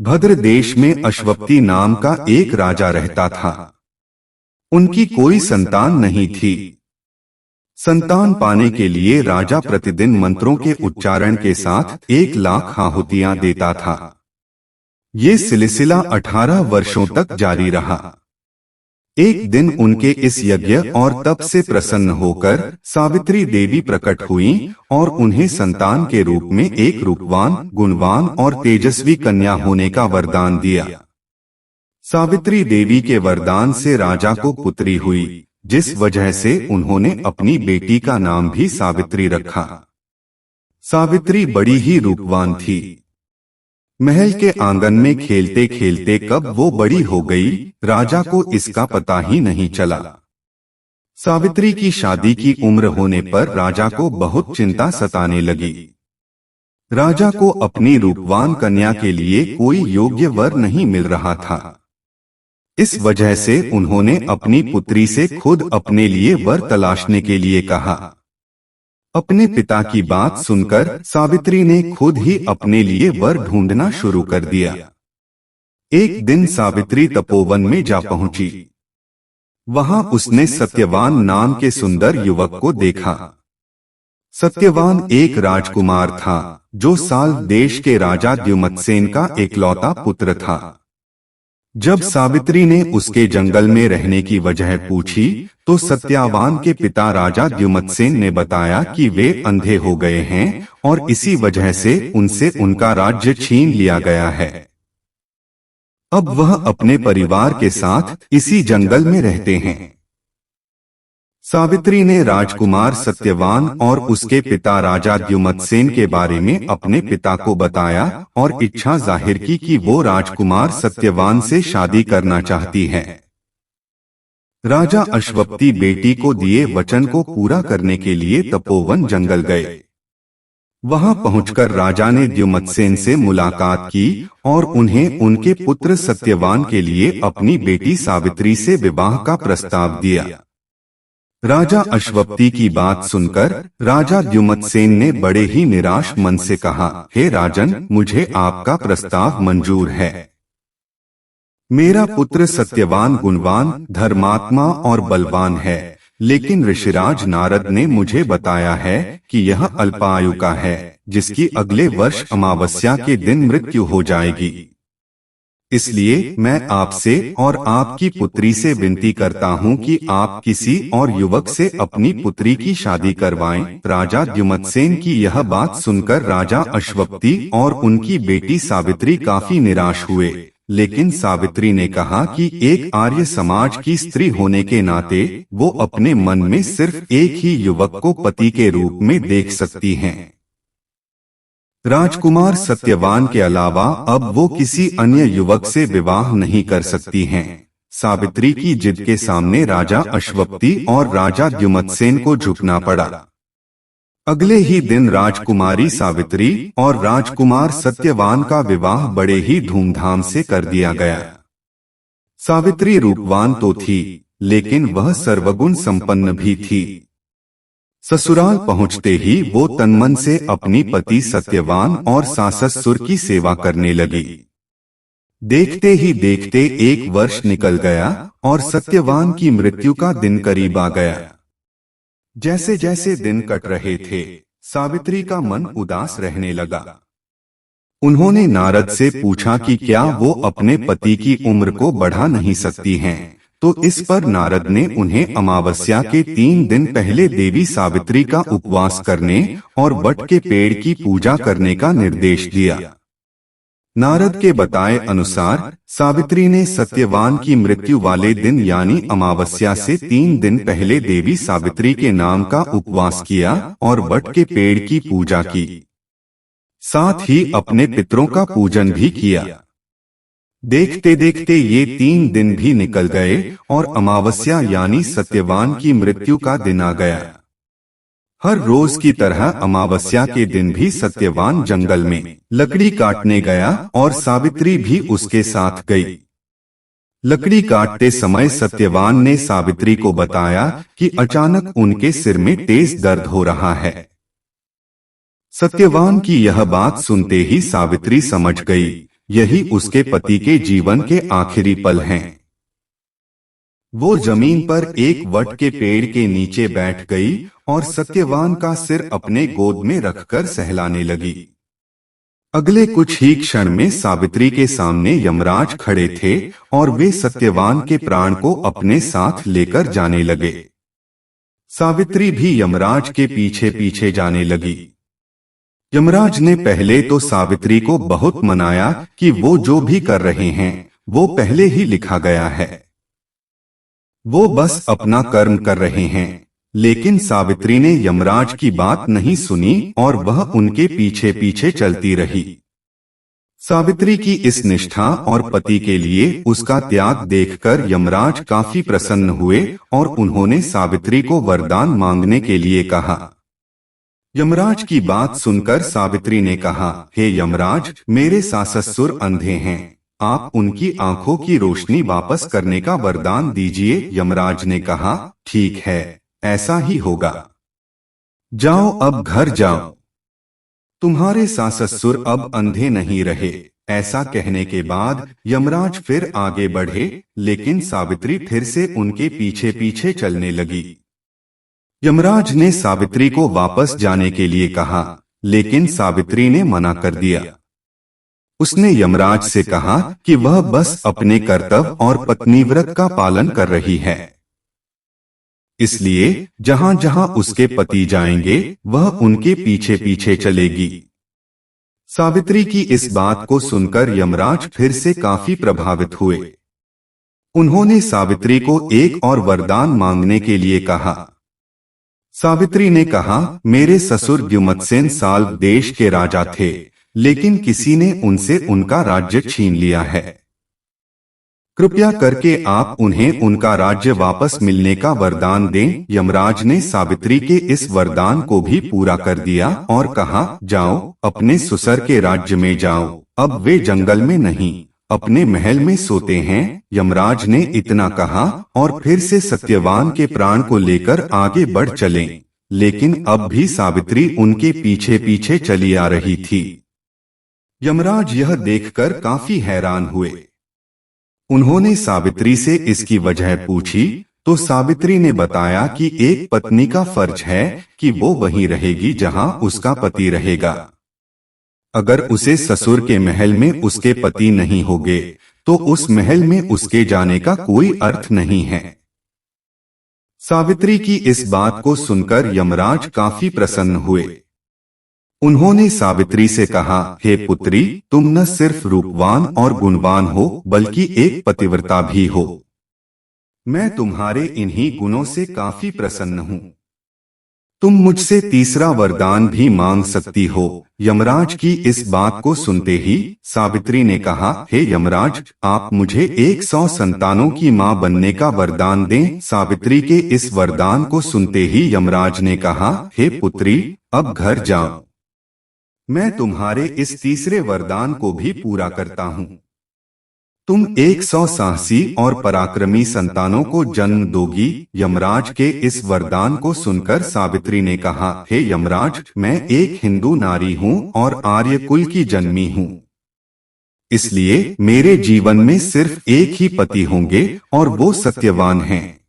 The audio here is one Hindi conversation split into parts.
भद्र देश में अश्वपति नाम का एक राजा रहता था। उनकी कोई संतान नहीं थी। संतान पाने के लिए राजा प्रतिदिन मंत्रों के उच्चारण के साथ 1,00,000 आहुतियां देता था। ये सिलसिला 18 वर्षों तक जारी रहा। एक दिन उनके इस यज्ञ और तप से प्रसन्न होकर सावित्री देवी प्रकट हुईं और उन्हें संतान के रूप में एक रूपवान, गुणवान और तेजस्वी कन्या होने का वरदान दिया। सावित्री देवी के वरदान से राजा को पुत्री हुई, जिस वजह से उन्होंने अपनी बेटी का नाम भी सावित्री रखा। सावित्री बड़ी ही रूपवान थी। महल के आंगन में खेलते खेलते कब वो बड़ी हो गई, राजा को इसका पता ही नहीं चला। सावित्री की शादी की उम्र होने पर राजा को बहुत चिंता सताने लगी। राजा को अपनी रूपवान कन्या के लिए कोई योग्य वर नहीं मिल रहा था। इस वजह से उन्होंने अपनी पुत्री से खुद अपने लिए वर तलाशने के लिए कहा। अपने पिता की बात सुनकर सावित्री ने खुद ही अपने लिए वर ढूंढना शुरू कर दिया। एक दिन सावित्री तपोवन में जा पहुंची। वहां उसने सत्यवान नाम के सुंदर युवक को देखा। सत्यवान एक राजकुमार था, जो साल देश के राजा द्युमत्सेन का एकलौता पुत्र था। जब सावित्री ने उसके जंगल में रहने की वजह पूछी, तो सत्यवान के पिता राजा द्युमत्सेन ने बताया कि वे अंधे हो गए हैं और इसी वजह से उनसे उनका राज्य छीन लिया गया है। अब वह अपने परिवार के साथ इसी जंगल में रहते हैं। सावित्री ने राजकुमार सत्यवान और उसके पिता राजा द्युमत्सेन के बारे में अपने पिता को बताया और इच्छा जाहिर की कि वो राजकुमार सत्यवान से शादी करना चाहती है। राजा अश्वपति बेटी को दिए वचन को पूरा करने के लिए तपोवन जंगल गए। वहां पहुंचकर राजा ने द्युमत्सेन से मुलाकात की और उन्हें उनके पुत्र सत्यवान के लिए अपनी बेटी सावित्री से विवाह का प्रस्ताव दिया। राजा अश्वपति की बात सुनकर राजा द्युमत्सेन ने बड़े ही निराश मन से कहा, हे राजन, मुझे आपका प्रस्ताव मंजूर है। मेरा पुत्र सत्यवान गुणवान, धर्मात्मा और बलवान है, लेकिन ऋषिराज नारद ने मुझे बताया है कि यह अल्पायु का है, जिसकी अगले वर्ष अमावस्या के दिन मृत्यु हो जाएगी। इसलिए मैं आपसे और आपकी पुत्री से विनती करता हूं कि आप किसी और युवक से अपनी पुत्री की शादी करवाएं। राजा द्युमत्सेन की यह बात सुनकर राजा अश्वपति और उनकी बेटी सावित्री काफी निराश हुए, लेकिन सावित्री ने कहा कि एक आर्य समाज की स्त्री होने के नाते वो अपने मन में सिर्फ एक ही युवक को पति के रूप में देख सकती हैं। राजकुमार सत्यवान के अलावा अब वो किसी अन्य युवक से विवाह नहीं कर सकती हैं। सावित्री की जिद के सामने राजा अश्वपति और राजा द्युमत्सेन को झुकना पड़ा। अगले ही दिन राजकुमारी सावित्री और राजकुमार सत्यवान का विवाह बड़े ही धूमधाम से कर दिया गया। सावित्री रूपवान तो थी, लेकिन वह सर्वगुण संपन्न भी थी। ससुराल पहुंचते ही वो तनमन से अपनी पति सत्यवान और सास ससुर की सेवा करने लगी। देखते ही देखते 1 वर्ष निकल गया और सत्यवान की मृत्यु का दिन करीब आ गया। जैसे जैसे दिन कट रहे थे, सावित्री का मन उदास रहने लगा। उन्होंने नारद से पूछा कि क्या वो अपने पति की उम्र को बढ़ा नहीं सकती हैं, तो इस पर नारद ने उन्हें अमावस्या के 3 दिन पहले देवी सावित्री का उपवास करने और वट के पेड़ की पूजा करने का निर्देश दिया। नारद के बताए अनुसार सावित्री ने सत्यवान की मृत्यु वाले दिन यानी अमावस्या से 3 दिन पहले देवी सावित्री के नाम का उपवास किया और वट के पेड़ की पूजा की। साथ ही अपने पितरों का पूजन भी किया। देखते देखते ये 3 दिन भी निकल गए और अमावस्या यानी सत्यवान की मृत्यु का दिन आ गया। हर रोज की तरह अमावस्या के दिन भी सत्यवान जंगल में लकड़ी काटने गया और सावित्री भी उसके साथ गई। लकड़ी काटते समय सत्यवान ने सावित्री को बताया कि अचानक उनके सिर में तेज दर्द हो रहा है। सत्यवान की यह बात सुनते ही सावित्री समझ गई, यही उसके पति के जीवन के आखिरी पल हैं। वो जमीन पर एक वट के पेड़ के नीचे बैठ गई और सत्यवान का सिर अपने गोद में रखकर सहलाने लगी। अगले कुछ ही क्षण में सावित्री के सामने यमराज खड़े थे और वे सत्यवान के प्राण को अपने साथ लेकर जाने लगे। सावित्री भी यमराज के पीछे पीछे जाने लगी। यमराज ने पहले तो सावित्री को बहुत मनाया कि वो जो भी कर रहे हैं वो पहले ही लिखा गया है, वो बस अपना कर्म कर रहे हैं। लेकिन सावित्री ने यमराज की बात नहीं सुनी और वह उनके पीछे पीछे चलती रही। सावित्री की इस निष्ठा और पति के लिए उसका त्याग देखकर यमराज काफी प्रसन्न हुए और उन्होंने सावित्री को वरदान मांगने के लिए कहा। यमराज की बात सुनकर सावित्री ने कहा, हे यमराज, मेरे सास-ससुर अंधे हैं, आप उनकी आंखों की रोशनी वापस करने का वरदान दीजिए। यमराज ने कहा, ठीक है, ऐसा ही होगा। जाओ, अब घर जाओ, तुम्हारे सास-ससुर अब अंधे नहीं रहे। ऐसा कहने के बाद यमराज फिर आगे बढ़े, लेकिन सावित्री फिर से उनके पीछे पीछे चलने लगी। यमराज ने सावित्री को वापस जाने के लिए कहा, लेकिन सावित्री ने मना कर दिया। उसने यमराज से कहा कि वह बस अपने कर्तव्य और पत्नीव्रत का पालन कर रही है, इसलिए जहां जहां उसके पति जाएंगे वह उनके पीछे पीछे चलेगी। सावित्री की इस बात को सुनकर यमराज फिर से काफी प्रभावित हुए। उन्होंने सावित्री को एक और वरदान मांगने के लिए कहा। सावित्री ने कहा, मेरे ससुर द्युमत्सेन साल देश के राजा थे, लेकिन किसी ने उनसे उनका राज्य छीन लिया है। कृपया करके आप उन्हें उनका राज्य वापस मिलने का वरदान दें। यमराज ने सावित्री के इस वरदान को भी पूरा कर दिया और कहा, जाओ, अपने ससुर के राज्य में जाओ। अब वे जंगल में नहीं, अपने महल में सोते हैं। यमराज ने इतना कहा और फिर से सत्यवान के प्राण को लेकर आगे बढ़ चले, लेकिन अब भी सावित्री उनके पीछे पीछे चली आ रही थी। यमराज यह देखकर काफी हैरान हुए। उन्होंने सावित्री से इसकी वजह पूछी तो सावित्री ने बताया कि एक पत्नी का फर्ज है कि वो वहीं रहेगी जहां उसका पति रहेगा। अगर उसे ससुर के महल में उसके पति नहीं होंगे तो उस महल में उसके जाने का कोई अर्थ नहीं है। सावित्री की इस बात को सुनकर यमराज काफी प्रसन्न हुए। उन्होंने सावित्री से कहा, हे पुत्री, तुम न सिर्फ रूपवान और गुणवान हो बल्कि एक पतिव्रता भी हो। मैं तुम्हारे इन्हीं गुणों से काफी प्रसन्न हूँ। तुम मुझसे तीसरा वरदान भी मांग सकती हो। यमराज की इस बात को सुनते ही सावित्री ने कहा, हे यमराज, आप मुझे 100 संतानों की मां बनने का वरदान दें। सावित्री के इस वरदान को सुनते ही यमराज ने कहा, हे पुत्री, अब घर जाओ, मैं तुम्हारे इस तीसरे वरदान को भी पूरा करता हूँ। तुम 100 साहसी और पराक्रमी संतानों को जन्म दोगी। यमराज के इस वरदान को सुनकर सावित्री ने कहा, हे यमराज, मैं एक हिंदू नारी हूँ और आर्य कुल की जन्मी हूँ, इसलिए मेरे जीवन में सिर्फ एक ही पति होंगे और वो सत्यवान हैं।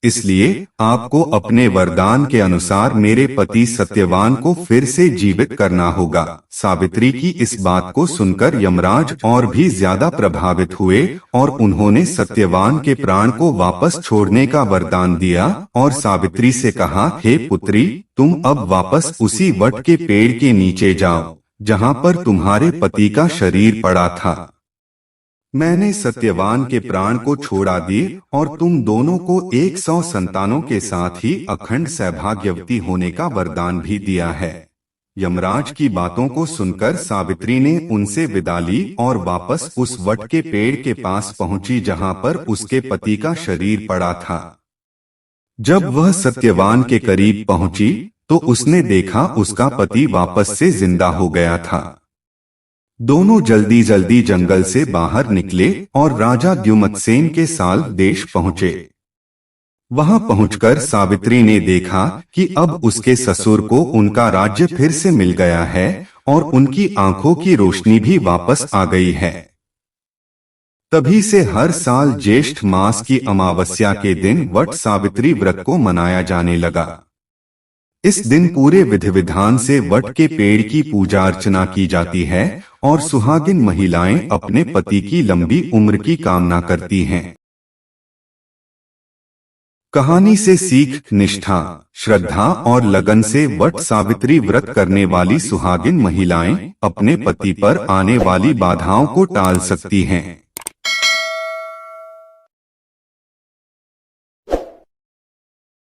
इसलिए आपको अपने वरदान के अनुसार मेरे पति सत्यवान को फिर से जीवित करना होगा। सावित्री की इस बात को सुनकर यमराज और भी ज्यादा प्रभावित हुए और उन्होंने सत्यवान के प्राण को वापस छोड़ने का वरदान दिया और सावित्री से कहा, हे पुत्री, तुम अब वापस उसी वट के पेड़ के नीचे जाओ जहां पर तुम्हारे पति का शरीर पड़ा था। मैंने सत्यवान के प्राण को छोड़ा दिए और तुम दोनों को 100 संतानों के साथ ही अखंड सौभाग्यवती होने का वरदान भी दिया है। यमराज की बातों को सुनकर सावित्री ने उनसे विदा ली और वापस उस वट के पेड़ के पास पहुंची जहां पर उसके पति का शरीर पड़ा था। जब वह सत्यवान के करीब पहुंची तो उसने देखा उसका पति वापस से जिंदा हो गया था। दोनों जल्दी जल्दी जंगल से बाहर निकले और राजा द्युमत्सेन के साल देश पहुंचे। वहां पहुंचकर सावित्री ने देखा कि अब उसके ससुर को उनका राज्य फिर से मिल गया है और उनकी आंखों की रोशनी भी वापस आ गई है। तभी से हर साल ज्येष्ठ मास की अमावस्या के दिन वट सावित्री व्रत को मनाया जाने लगा। इस दिन पूरे विधि विधान से वट के पेड़ की पूजा अर्चना की जाती है और सुहागिन महिलाएं अपने पति की लंबी उम्र की कामना करती हैं। कहानी से सीख, निष्ठा, श्रद्धा और लगन से वट सावित्री व्रत करने वाली सुहागिन महिलाएं अपने पति पर आने वाली बाधाओं को टाल सकती हैं।